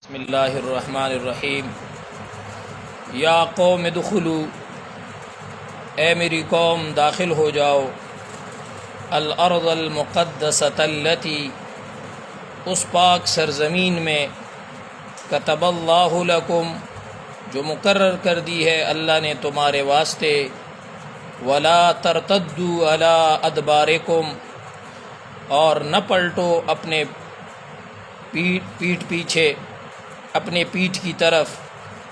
بسم اللہ الرحمن الرحیم۔ یا قوم ادخلوا، اے میری قوم داخل ہو جاؤ، الارض المقدسۃ التی، اس پاک سرزمین میں، کتب اللہ لکم، جو مقرر کر دی ہے اللہ نے تمہارے واسطے، ولا ترتدوا علی ادبارکم، اور نہ پلٹو اپنے پیٹھ پیچھے، اپنے پیٹھ کی طرف،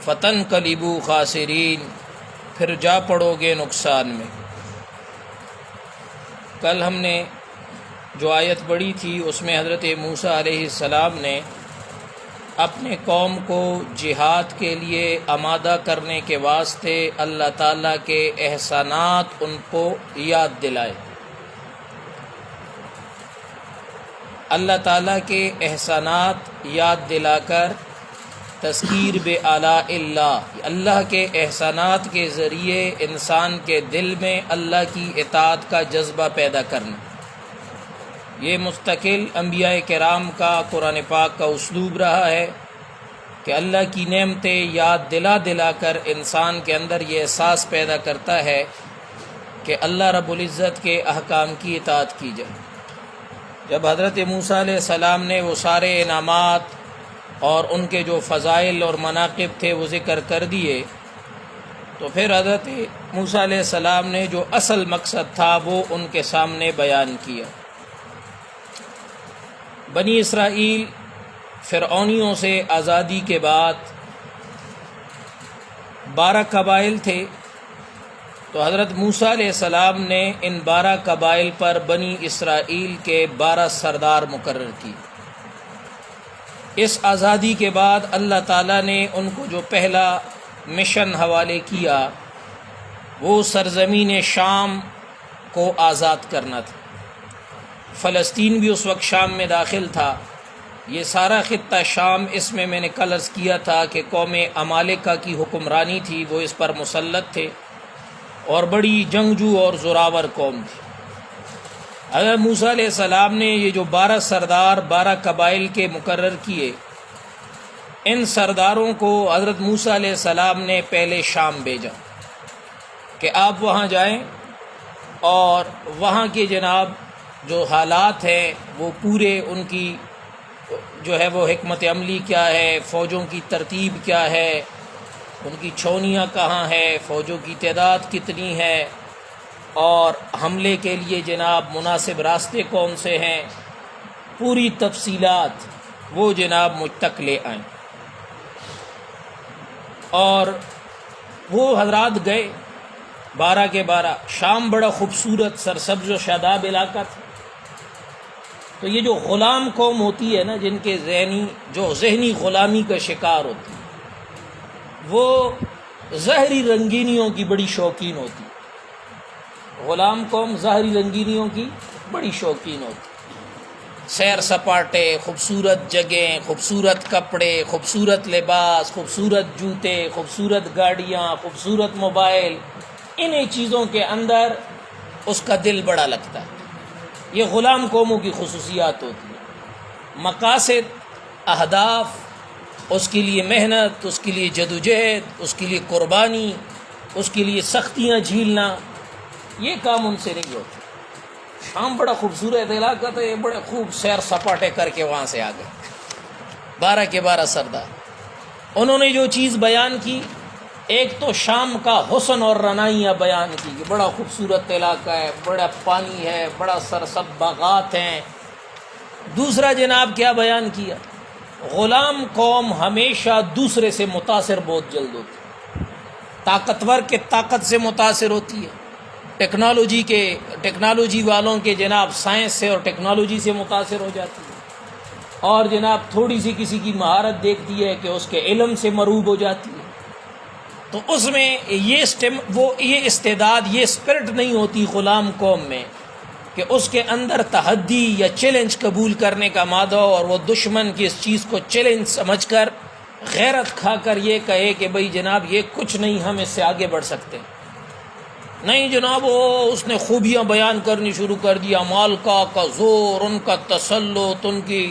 فتنقلبوا خاسرین، پھر جا پڑو گے نقصان میں۔ کل ہم نے جو آیت پڑھی تھی اس میں حضرت موسیٰ علیہ السلام نے اپنے قوم کو جہاد کے لیے آمادہ کرنے کے واسطے اللہ تعالیٰ کے احسانات ان کو یاد دلائے۔ اللہ تعالیٰ کے احسانات یاد دلا کر تذکیر بآلاء اللہ، اللہ کے احسانات کے ذریعے انسان کے دل میں اللہ کی اطاعت کا جذبہ پیدا کرنا، یہ مستقل انبیاء کرام کا قرآن پاک کا اسلوب رہا ہے کہ اللہ کی نعمتیں یاد دلا دلا کر انسان کے اندر یہ احساس پیدا کرتا ہے کہ اللہ رب العزت کے احکام کی اطاعت کی جائے۔ جب حضرت موسیٰ علیہ السلام نے وہ سارے انعامات اور ان کے جو فضائل اور مناقب تھے وہ ذکر کر دیے، تو پھر حضرت موسیٰ علیہ السلام نے جو اصل مقصد تھا وہ ان کے سامنے بیان کیا۔ بنی اسرائیل فرعونیوں سے آزادی کے بعد 12 قبائل تھے، تو حضرت موسیٰ علیہ السلام نے ان 12 قبائل پر بنی اسرائیل کے 12 سردار مقرر کیے۔ اس آزادی کے بعد اللہ تعالیٰ نے ان کو جو پہلا مشن حوالے کیا وہ سرزمین شام کو آزاد کرنا تھا۔ فلسطین بھی اس وقت شام میں داخل تھا، یہ سارا خطہ شام، اس میں نے کل عرض کیا تھا کہ قوم عمالقہ کی حکمرانی تھی، وہ اس پر مسلط تھے اور بڑی جنگجو اور زوراور قوم تھی۔ حضرت موسیٰ علیہ السلام نے یہ جو 12 سردار 12 قبائل کے مقرر کیے، ان سرداروں کو حضرت موسیٰ علیہ السلام نے پہلے شام بھیجا کہ آپ وہاں جائیں اور وہاں کے جناب جو حالات ہیں وہ پورے ان کی جو ہے وہ حکمت عملی کیا ہے، فوجوں کی ترتیب کیا ہے، ان کی چھونیاں کہاں ہے، فوجوں کی تعداد کتنی ہے، اور حملے کے لیے جناب مناسب راستے کون سے ہیں، پوری تفصیلات وہ جناب مجھ تک لے آئیں۔ اور وہ حضرات گئے 12 کے 12۔ شام بڑا خوبصورت سرسبز و شاداب علاقہ تھا، تو یہ جو غلام قوم ہوتی ہے نا، جن کے ذہنی غلامی کا شکار ہوتی ہے، وہ ظاہری رنگینیوں کی بڑی شوقین ہوتی ہے۔ غلام قوم ظاہری رنگینیوں کی بڑی شوقین ہوتی ہے، سیر سپاٹے، خوبصورت جگہیں، خوبصورت کپڑے، خوبصورت لباس، خوبصورت جوتے، خوبصورت گاڑیاں، خوبصورت موبائل، انہیں چیزوں کے اندر اس کا دل بڑا لگتا ہے۔ یہ غلام قوموں کی خصوصیات ہوتی ہیں۔ مقاصد، اہداف، اس کے لیے محنت، اس کے لیے جدوجہد، اس کے لیے قربانی، اس کے لیے سختیاں جھیلنا، یہ کام ان سے نہیں ہوتا۔ شام بڑا خوبصورت علاقہ تھا، یہ بڑے خوب سیر سپاٹے کر کے وہاں سے آ گئے 12 کے 12 سردار۔ انہوں نے جو چیز بیان کی، ایک تو شام کا حسن اور رنائیاں بیان کی کہ بڑا خوبصورت علاقہ ہے، بڑا پانی ہے، بڑا سرسبز باغات ہیں۔ دوسرا جناب کیا بیان کیا، غلام قوم ہمیشہ دوسرے سے متاثر بہت جلد ہوتی ہے، طاقتور کے طاقت سے متاثر ہوتی ہے، ٹیکنالوجی والوں کے جناب سائنس سے اور ٹیکنالوجی سے متاثر ہو جاتی ہے، اور جناب تھوڑی سی کسی کی مہارت دیکھتی ہے کہ اس کے علم سے مروب ہو جاتی ہے۔ تو اس میں یہ استعداد، یہ اسپرٹ نہیں ہوتی غلام قوم میں کہ اس کے اندر تحدی یا چیلنج قبول کرنے کا مادہ ہو، اور وہ دشمن کی اس چیز کو چیلنج سمجھ کر غیرت کھا کر یہ کہے کہ بھئی جناب یہ کچھ نہیں، ہم اس سے آگے بڑھ سکتے نہیں جناب۔ اس نے خوبیاں بیان کرنی شروع کر دی، عمالقہ کا زور، ان کا تسلط، ان کی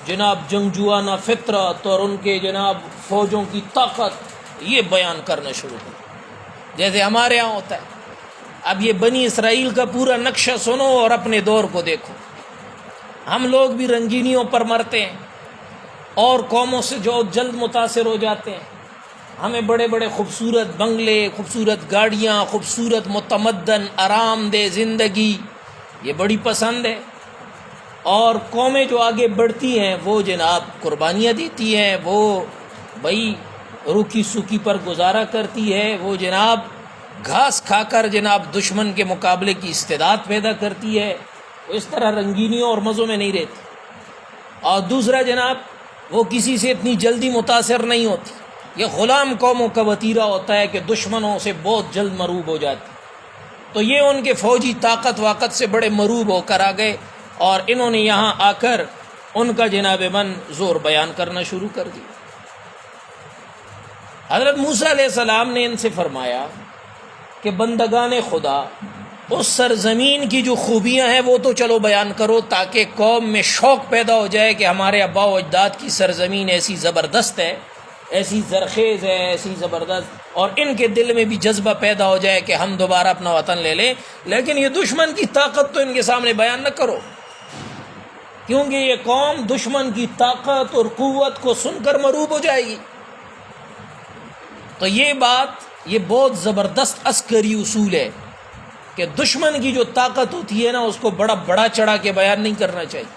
جناب جنگجوانہ فطرت اور ان کے جناب فوجوں کی طاقت یہ بیان کرنا شروع کر، جیسے ہمارے ہاں ہوتا ہے۔ اب یہ بنی اسرائیل کا پورا نقشہ سنو اور اپنے دور کو دیکھو۔ ہم لوگ بھی رنگینیوں پر مرتے ہیں اور قوموں سے جو جلد متاثر ہو جاتے ہیں۔ ہمیں بڑے بڑے خوبصورت بنگلے، خوبصورت گاڑیاں، خوبصورت متمدن آرام دہ زندگی یہ بڑی پسند ہے، اور قومیں جو آگے بڑھتی ہیں وہ جناب قربانیاں دیتی ہیں، وہ بھائی روکی سوکی پر گزارا کرتی ہے، وہ جناب گھاس کھا کر جناب دشمن کے مقابلے کی استعداد پیدا کرتی ہے، وہ اس طرح رنگینیوں اور مزوں میں نہیں رہتی۔ اور دوسرا جناب وہ کسی سے اتنی جلدی متاثر نہیں ہوتی۔ یہ غلام قوموں کا وتیرہ ہوتا ہے کہ دشمنوں سے بہت جلد مروب ہو جاتی، تو یہ ان کے فوجی طاقت واقت سے بڑے مروب ہو کر آ گئے، اور انہوں نے یہاں آ کر ان کا جناب من زور بیان کرنا شروع کر دیا۔ حضرت موسیٰ علیہ السلام نے ان سے فرمایا کہ بندگان خدا، اس سرزمین کی جو خوبیاں ہیں وہ تو چلو بیان کرو، تاکہ قوم میں شوق پیدا ہو جائے کہ ہمارے آباء و اجداد کی سرزمین ایسی زبردست ہے، ایسی زرخیز ہے، ایسی زبردست، اور ان کے دل میں بھی جذبہ پیدا ہو جائے کہ ہم دوبارہ اپنا وطن لے لیں۔ لیکن یہ دشمن کی طاقت تو ان کے سامنے بیان نہ کرو، کیونکہ یہ قوم دشمن کی طاقت اور قوت کو سن کر مروب ہو جائے گی۔ تو یہ بات یہ بہت زبردست عسکری اصول ہے کہ دشمن کی جو طاقت ہوتی ہے نا اس کو بڑا چڑھا کے بیان نہیں کرنا چاہیے۔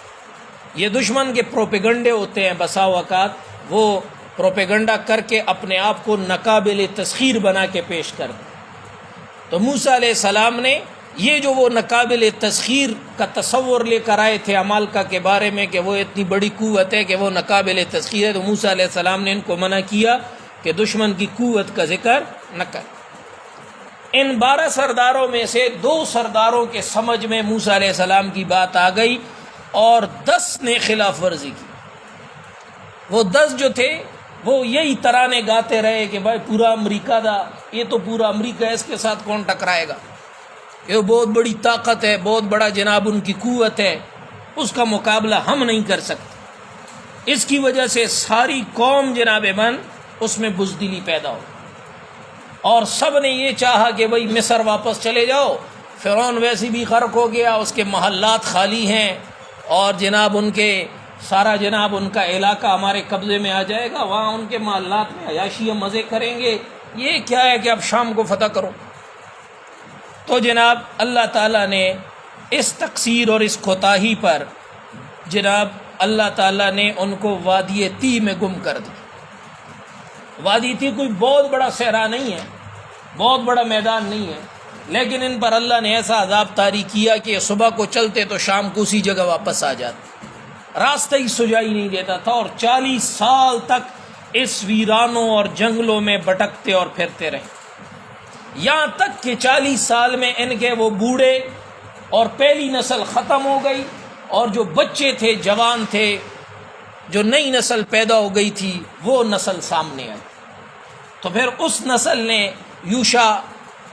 یہ دشمن کے پروپیگنڈے ہوتے ہیں، بسا اوقات وہ پروپیگنڈا کر کے اپنے آپ کو ناقابل تسخیر بنا کے پیش کر دیں۔ تو موسیٰ علیہ السلام نے یہ جو وہ ناقابل تسخیر کا تصور لے کر آئے تھے عمالقہ کے بارے میں کہ وہ اتنی بڑی قوت ہے کہ وہ ناقابل تسخیر ہے، تو موسیٰ علیہ السلام نے ان کو منع کیا کہ دشمن کی قوت کا ذکر نہ کر۔ ان 12 سرداروں میں سے 2 سرداروں کے سمجھ میں موسیٰ علیہ السلام کی بات آ گئی، اور 10 نے خلاف ورزی کی۔ وہ 10 جو تھے وہ یہی ترانے گاتے رہے کہ بھائی پورا امریکہ دا، یہ تو پورا امریکہ ہے، اس کے ساتھ کون ٹکرائے گا، یہ بہت بڑی طاقت ہے، بہت بڑا جناب ان کی قوت ہے، اس کا مقابلہ ہم نہیں کر سکتے۔ اس کی وجہ سے ساری قوم جناب من اس میں بزدلی پیدا ہو، اور سب نے یہ چاہا کہ بھئی مصر واپس چلے جاؤ، فرعون ویسے بھی غرق ہو گیا، اس کے محلات خالی ہیں، اور جناب ان کے سارا جناب ان کا علاقہ ہمارے قبضے میں آ جائے گا، وہاں ان کے محلات میں عیاشی مزے کریں گے، یہ کیا ہے کہ اب شام کو فتح کرو۔ تو جناب اللہ تعالیٰ نے اس تقصیر اور اس کوتاہی پر جناب اللہ تعالیٰ نے ان کو وادی تی میں گم کر دی۔ وادی تی کوئی بہت بڑا صحرا نہیں ہے، بہت بڑا میدان نہیں ہے، لیکن ان پر اللہ نے ایسا عذاب طاری کیا کہ صبح کو چلتے تو شام کو اسی جگہ واپس آ جاتے، راستہ ہی سجائی نہیں دیتا تھا، اور 40 سال تک اس ویرانوں اور جنگلوں میں بھٹکتے اور پھرتے رہے، یہاں تک کہ 40 سال میں ان کے وہ بوڑھے اور پہلی نسل ختم ہو گئی، اور جو بچے تھے، جوان تھے، جو نئی نسل پیدا ہو گئی تھی وہ نسل سامنے آئی۔ تو پھر اس نسل نے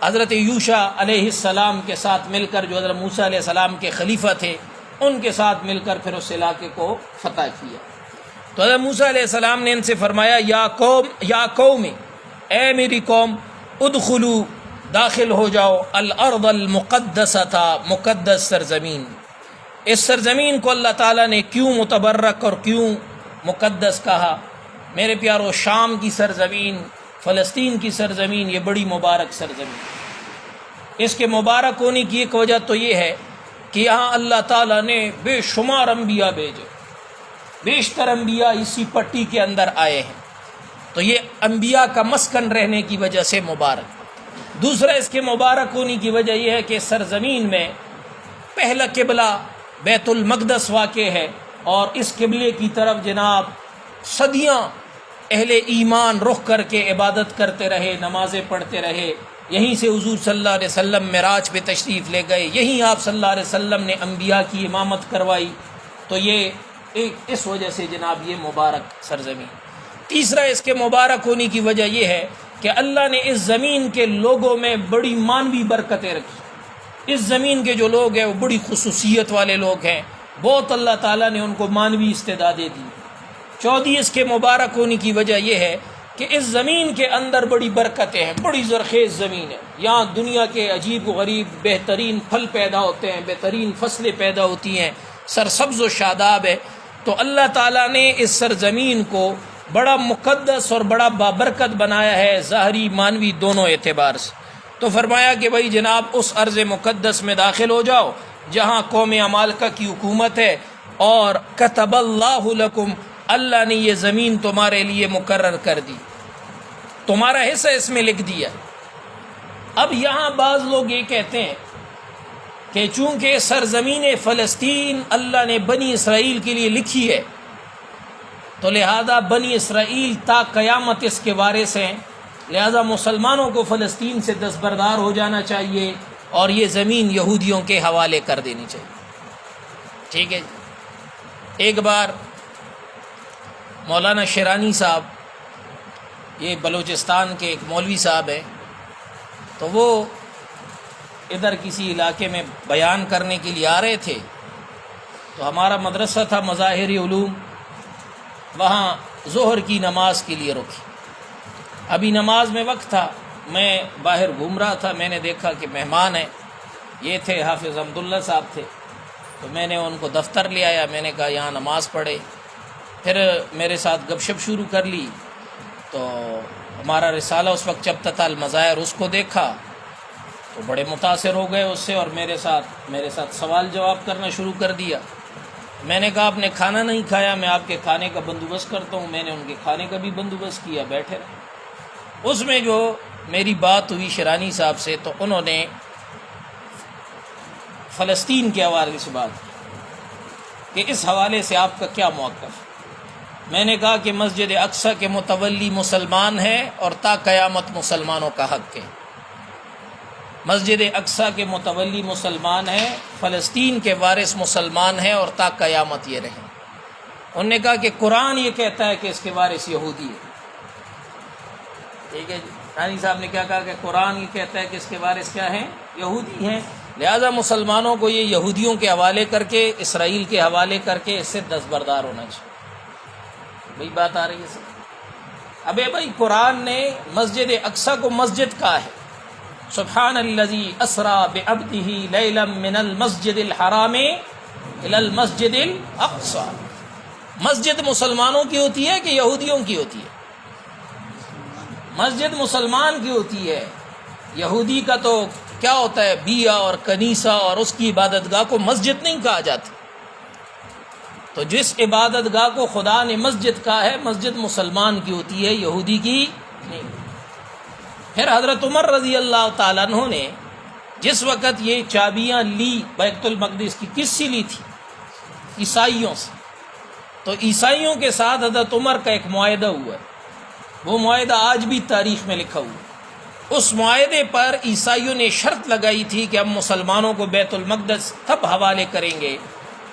حضرت یوشع علیہ السلام کے ساتھ مل کر، جو حضرت موسیٰ علیہ السلام کے خلیفہ تھے، ان کے ساتھ مل کر پھر اس علاقے کو فتح کیا۔ تو حضرت موسیٰ علیہ السلام نے ان سے فرمایا، یا قوم، اے میری قوم، ادخلوا، داخل ہو جاؤ، الارض المقدسۃ، مقدس سرزمین۔ اس سرزمین کو اللہ تعالیٰ نے کیوں متبرک اور کیوں مقدس کہا؟ میرے پیارو، شام کی سرزمین، فلسطین کی سرزمین، یہ بڑی مبارک سرزمین۔ اس کے مبارک ہونے کی ایک وجہ تو یہ ہے کہ یہاں اللہ تعالیٰ نے بے شمار انبیاء بھیجے، بیشتر انبیاء اسی پٹی کے اندر آئے ہیں، تو یہ انبیاء کا مسکن رہنے کی وجہ سے مبارک۔ دوسرا اس کے مبارک ہونے کی وجہ یہ ہے کہ سرزمین میں پہلا قبلہ بیت المقدس واقع ہے، اور اس قبلے کی طرف جناب صدیاں اہل ایمان رخ کر کے عبادت کرتے رہے، نمازیں پڑھتے رہے۔ یہیں سے حضور صلی اللہ علیہ وسلم معراج پہ تشریف لے گئے، یہیں آپ صلی اللہ علیہ وسلم نے انبیاء کی امامت کروائی، تو یہ اس وجہ سے جناب یہ مبارک سرزمین۔ تیسرا اس کے مبارک ہونے کی وجہ یہ ہے کہ اللہ نے اس زمین کے لوگوں میں بڑی مانوی برکتیں رکھی۔ اس زمین کے جو لوگ ہیں وہ بڑی خصوصیت والے لوگ ہیں، بہت اللہ تعالیٰ نے ان کو مانوی استعدادیں دی۔ چوتھی اس کے مبارک ہونے کی وجہ یہ ہے کہ اس زمین کے اندر بڑی برکتیں ہیں، بڑی زرخیز زمین ہے، یہاں دنیا کے عجیب و غریب بہترین پھل پیدا ہوتے ہیں، بہترین فصلیں پیدا ہوتی ہیں، سرسبز و شاداب ہے۔ تو اللہ تعالیٰ نے اس سرزمین کو بڑا مقدس اور بڑا بابرکت بنایا ہے، ظاہری مانوی دونوں اعتبار سے۔ تو فرمایا کہ بھائی جناب اس ارض مقدس میں داخل ہو جاؤ جہاں قوم عمالقہ کی حکومت ہے، اور کتب اللہ لکم، اللہ نے یہ زمین تمہارے لیے مقرر کر دی، تمہارا حصہ اس میں لکھ دیا۔ اب یہاں بعض لوگ یہ کہتے ہیں کہ چونکہ سرزمین فلسطین اللہ نے بنی اسرائیل کے لیے لکھی ہے، تو لہذا بنی اسرائیل تا قیامت اس کے وارث ہیں، لہذا مسلمانوں کو فلسطین سے دستبردار ہو جانا چاہیے اور یہ زمین یہودیوں کے حوالے کر دینی چاہیے۔ ٹھیک ہے جی۔ ایک بار مولانا شیرانی صاحب، یہ بلوچستان کے ایک مولوی صاحب ہیں، تو وہ ادھر کسی علاقے میں بیان کرنے کے لیے آ رہے تھے، تو ہمارا مدرسہ تھا مظاہری علوم، وہاں ظہر کی نماز کے لیے رکی۔ ابھی نماز میں وقت تھا، میں باہر گھوم رہا تھا، میں نے دیکھا کہ مہمان ہیں، یہ تھے حافظ عبداللہ صاحب تھے، تو میں نے ان کو دفتر لے آیا، میں نے کہا یہاں نماز پڑھے، پھر میرے ساتھ گپ شپ شروع کر لی۔ تو ہمارا رسالہ اس وقت چپتا تھا المظاہر، اس کو دیکھا تو بڑے متاثر ہو گئے اس سے، اور میرے ساتھ سوال جواب کرنا شروع کر دیا۔ میں نے کہا آپ نے کھانا نہیں کھایا، میں آپ کے کھانے کا بندوبست کرتا ہوں۔ میں نے ان کے کھانے کا بھی بندوبست کیا، بیٹھے رہے۔ اس میں جو میری بات ہوئی شیرانی صاحب سے، تو انہوں نے فلسطین کے حوالے سے بات کی کہ اس حوالے سے آپ کا کیا موقف ہے۔ میں نے کہا کہ مسجد اقصی کے متولی مسلمان ہے اور تا قیامت مسلمانوں کا حق ہے۔ مسجد اقصی کے متولی مسلمان ہیں، فلسطین کے وارث مسلمان ہیں اور تا قیامت یہ رہیں۔ انہوں نے کہا کہ قرآن یہ کہتا ہے کہ اس کے وارث یہودی ہے۔ ٹھیک ہے جی، رانی صاحب نے کیا کہا کہ قرآن یہ کہتا ہے کہ اس کے وارث کیا ہیں؟ یہودی ہیں، لہذا مسلمانوں کو یہ یہودیوں کے حوالے کر کے، اسرائیل کے حوالے کر کے اس سے دستبردار ہونا چاہیے۔ بھئی بات آ رہی ہے سر؟ ابے بھائی قرآن نے مسجد اقصی کو مسجد کہا ہے، سبحان الذی اسری بعبدہ لیلا من المسجد الحرام الی المسجد الاقصی۔ مسجد مسلمانوں کی ہوتی ہے کہ یہودیوں کی ہوتی ہے؟ مسجد مسلمان کی ہوتی ہے۔ یہودی کا تو کیا ہوتا ہے، بیا اور کنیسہ اور اس کی عبادت گاہ کو مسجد نہیں کہا جاتا۔ تو جس عبادت گاہ کو خدا نے مسجد کہا ہے، مسجد مسلمان کی ہوتی ہے، یہودی کی نہیں۔ پھر حضرت عمر رضی اللہ تعالیٰ عنہ نے جس وقت یہ چابیاں لی بیت المقدس کی، کس سے لی تھی؟ عیسائیوں سے۔ تو عیسائیوں کے ساتھ حضرت عمر کا ایک معاہدہ ہوا ہے، وہ معاہدہ آج بھی تاریخ میں لکھا ہوا ہے۔ اس معاہدے پر عیسائیوں نے شرط لگائی تھی کہ ہم مسلمانوں کو بیت المقدس تب حوالے کریں گے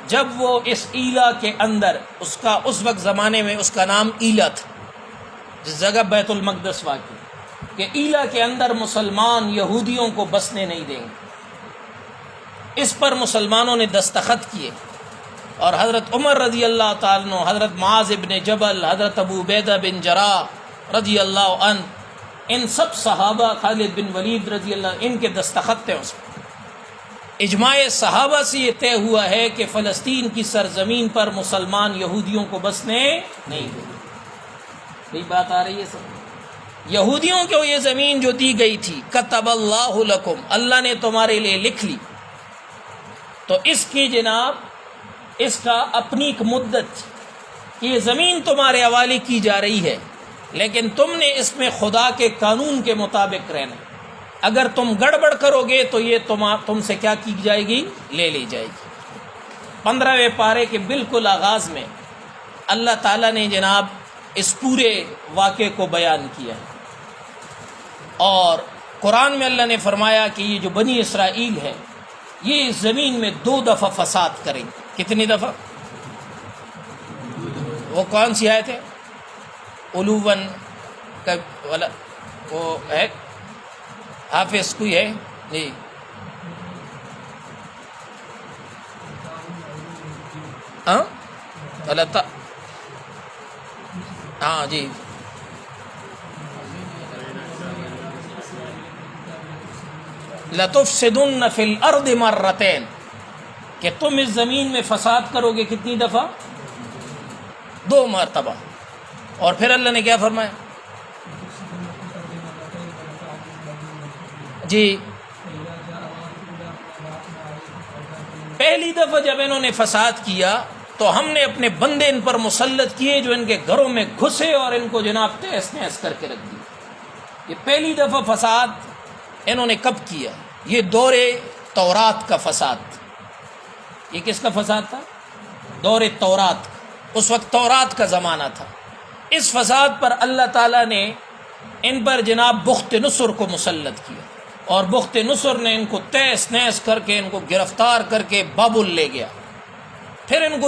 جب وہ اس ایلا کے اندر، اس وقت زمانے میں اس کا نام ایلا تھا، جس جگہ بیت المقدس واقع، کہ ایلا کے اندر مسلمان یہودیوں کو بسنے نہیں دیں گے۔ اس پر مسلمانوں نے دستخط کیے، اور حضرت عمر رضی اللہ تعالیٰ عنہ، حضرت معاذ بن جبل، حضرت ابو عبیدہ بن جراح رضی اللہ عنہ، ان سب صحابہ، خالد بن ولید رضی اللہ، ان کے دستخط تھے اس پر۔ اجماع صحابہ سے یہ طے ہوا ہے کہ فلسطین کی سرزمین پر مسلمان یہودیوں کو بسنے نہیں دیں گے۔ یہ بات آ رہی ہے سر؟ یہودیوں کو یہ زمین جو دی گئی تھی، کتب اللہ لکم، اللہ نے تمہارے لیے لکھ لی، تو اس کی جناب اس کا اپنی ایک مدت کہ یہ زمین تمہارے حوالے کی جا رہی ہے، لیکن تم نے اس میں خدا کے قانون کے مطابق رہنا۔ اگر تم گڑبڑ کرو گے تو یہ تم سے کیا کی جائے گی؟ لے لی جائے گی۔ 15ویں پارے کے بالکل آغاز میں اللہ تعالیٰ نے جناب اس پورے واقعے کو بیان کیا ہے، اور قرآن میں اللہ نے فرمایا کہ یہ جو بنی اسرائیل ہے، یہ اس زمین میں 2 دفعہ فساد کریں۔ کتنی دفعہ؟ وہ کون سی آیت ہے؟ علوون کا والا وہ ہے، حافظ کوئی ہے؟ جی ہاں جی، لَتُفْسِدُنَّ فِي الْأَرْضِ مَرَّتَيْنِ، کہ تم اس زمین میں فساد کرو گے کتنی دفعہ؟ 2 مرتبہ. اور پھر اللہ نے کیا فرمایا؟ جی، پہلی دفعہ جب انہوں نے فساد کیا تو ہم نے اپنے بندے ان پر مسلط کیے جو ان کے گھروں میں گھسے اور ان کو جناب تہس نہس کر کے رکھ دیا. یہ پہلی دفعہ فساد انہوں نے کب کیا؟ یہ دور تورات کا فساد. یہ کس کا فساد تھا؟ دور تورات. اس وقت تورات کا زمانہ تھا. اس فساد پر اللہ تعالیٰ نے ان پر جناب بخت نصر کو مسلط کیا، اور بخت نصر نے ان کو تہس نہس کر کے ان کو گرفتار کر کے بابل لے گیا. پھر ان کو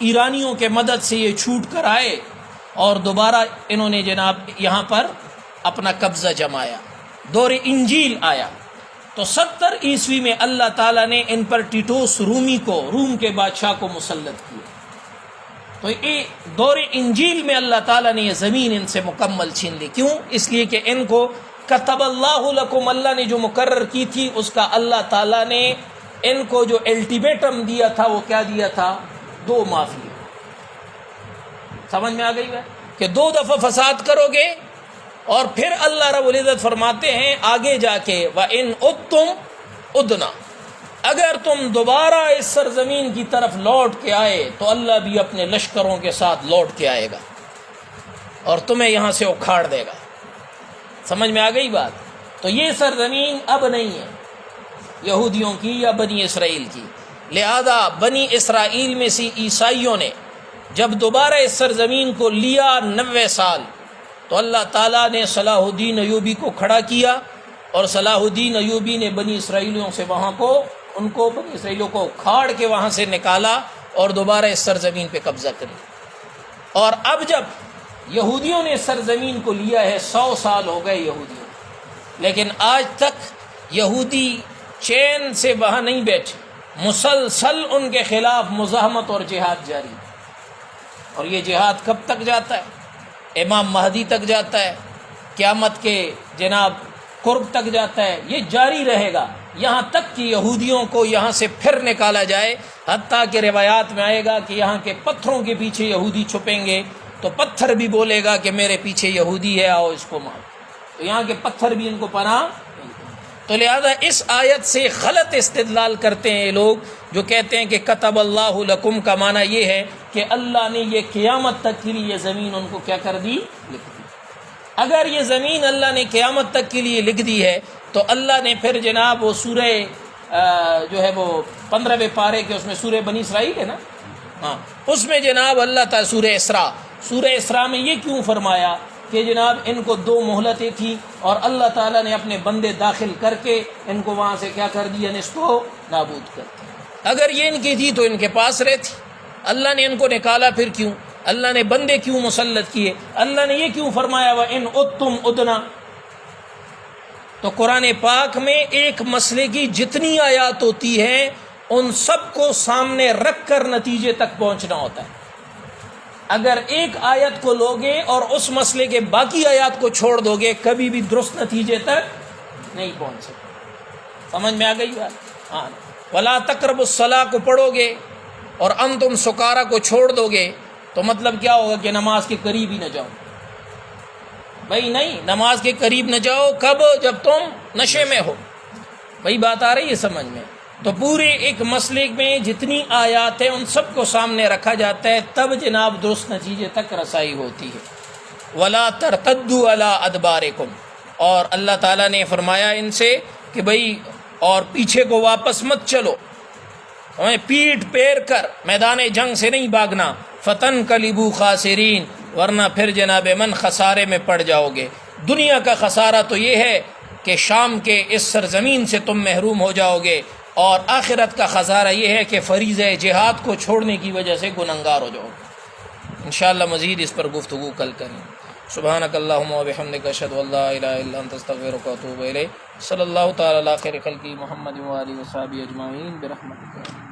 ایرانیوں کے مدد سے یہ چھوٹ کر آئے اور دوبارہ انہوں نے جناب یہاں پر اپنا قبضہ جمایا. دور انجیل آیا تو 70 عیسوی میں اللہ تعالیٰ نے ان پر ٹیٹوس رومی کو، روم کے بادشاہ کو مسلط کیا. تو یہ دور انجیل میں اللہ تعالیٰ نے یہ زمین ان سے مکمل چھین لی. کیوں؟ اس لیے کہ ان کو کتب اللہ لکم، اللہ نے جو مقرر کی تھی اس کا اللہ تعالیٰ نے ان کو جو الٹیمیٹم دیا تھا وہ کیا دیا تھا؟ 2 معافی. سمجھ میں آ گئی ہے کہ 2 دفعہ فساد کرو گے اور پھر اللہ رب العزت فرماتے ہیں آگے جا کے وَإِنْ عُدْتُمْ عُدْنَا، اگر تم دوبارہ اس سرزمین کی طرف لوٹ کے آئے تو اللہ بھی اپنے لشکروں کے ساتھ لوٹ کے آئے گا اور تمہیں یہاں سے اکھاڑ دے گا. سمجھ میں آ گئی بات؟ تو یہ سرزمین اب نہیں ہے یہودیوں کی یا بنی اسرائیل کی. لہذا بنی اسرائیل میں سے عیسائیوں نے جب دوبارہ اس سرزمین کو لیا 90 سال، تو اللہ تعالیٰ نے صلاح الدین ایوبی کو کھڑا کیا اور صلاح الدین ایوبی نے بنی اسرائیلیوں سے بنی اسرائیلیوں کو اکھاڑ کے وہاں سے نکالا اور دوبارہ اس سرزمین پہ قبضہ کر لیا. اور اب جب یہودیوں نے اس سرزمین کو لیا ہے، 100 سال ہو گئے یہودیوں، لیکن آج تک یہودی چین سے وہاں نہیں بیٹھے، مسلسل ان کے خلاف مزاحمت اور جہاد جاری. اور یہ جہاد کب تک جاتا ہے؟ امام مہدی تک جاتا ہے، قیامت کے جناب قرب تک جاتا ہے. یہ جاری رہے گا یہاں تک کہ یہودیوں کو یہاں سے پھر نکالا جائے. حتیٰ کہ روایات میں آئے گا کہ یہاں کے پتھروں کے پیچھے یہودی چھپیں گے تو پتھر بھی بولے گا کہ میرے پیچھے یہودی ہے، آؤ اس کو مارو. تو یہاں کے پتھر بھی ان کو پناہ. تو لہذا اس آیت سے غلط استدلال کرتے ہیں لوگ جو کہتے ہیں کہ کتب اللہ لکم کا معنی یہ ہے کہ اللہ نے یہ قیامت تک کے لیے یہ زمین ان کو کیا کر دی؟ لکھ دی. اگر یہ زمین اللہ نے قیامت تک کے لیے لکھ دی ہے تو اللہ نے پھر جناب وہ سورہ جو ہے وہ 15ویں پارے کے اس میں سورہ بنی اسرائیل ہے نا، ہاں اس میں جناب اللہ تعالیٰ سورہ اسراء میں یہ کیوں فرمایا کہ جناب ان کو 2 مہلتیں تھیں اور اللہ تعالیٰ نے اپنے بندے داخل کر کے ان کو وہاں سے کیا کر دیا؟ اس کو نابود کر دیا. اگر یہ ان کی تھی تو ان کے پاس رہتی. اللہ نے ان کو نکالا پھر کیوں؟ اللہ نے بندے کیوں مسلط کیے؟ اللہ نے یہ کیوں فرمایا وَإِنْ عُدْتُمْ عُدْنَا؟ تو قرآن پاک میں ایک مسئلے کی جتنی آیات ہوتی ہیں ان سب کو سامنے رکھ کر نتیجے تک پہنچنا ہوتا ہے. اگر ایک آیت کو لوگے اور اس مسئلے کے باقی آیات کو چھوڑ دو گے کبھی بھی درست نتیجے تک نہیں پہنچ سکتے. سمجھ میں آ گئی بات؟ ہاں. وَلَا تَقْرَبُوا الصَّلَاةَ کو پڑھو گے اور أَنْتُمْ سُكَارَىٰ کو چھوڑ دو گے تو مطلب کیا ہوگا کہ نماز کے قریب ہی نہ جاؤ. بھائی نہیں، نماز کے قریب نہ جاؤ. کب؟ جب تم نشے میں ہو. بھائی بات آ رہی ہے سمجھ میں؟ تو پورے ایک مسئلے میں جتنی آیات ہیں ان سب کو سامنے رکھا جاتا ہے تب جناب درست نتیجے تک رسائی ہوتی ہے. وَلَا تَرْتَدُّوا عَلَىٰ أَدْبَارِكُمْ، اور اللہ تعالیٰ نے فرمایا ان سے کہ بھئی اور پیچھے کو واپس مت چلو، ہمیں پیٹ پیر کر میدان جنگ سے نہیں بھاگنا. فَتَنْقَلِبُوا خَاسِرِينَ، ورنہ پھر جناب من خسارے میں پڑ جاؤ گے. دنیا کا خسارہ تو یہ ہے کہ شام کے اس سرزمین سے تم محروم ہو جاؤ گے، اور آخرت کا خسارہ یہ ہے کہ فریضہ جہاد کو چھوڑنے کی وجہ سے گنہگار ہو جاؤ. انشاءاللہ مزید اس پر گفتگو کل کریں. سبحانک اللہم و بحمدک اشہد ان لا الہ الا انت استغفرک و اتوب الیک. صلی اللہ تعالی علی خیر خلقہ محمد و آلہ و صحبہ اجمعین برحمتک.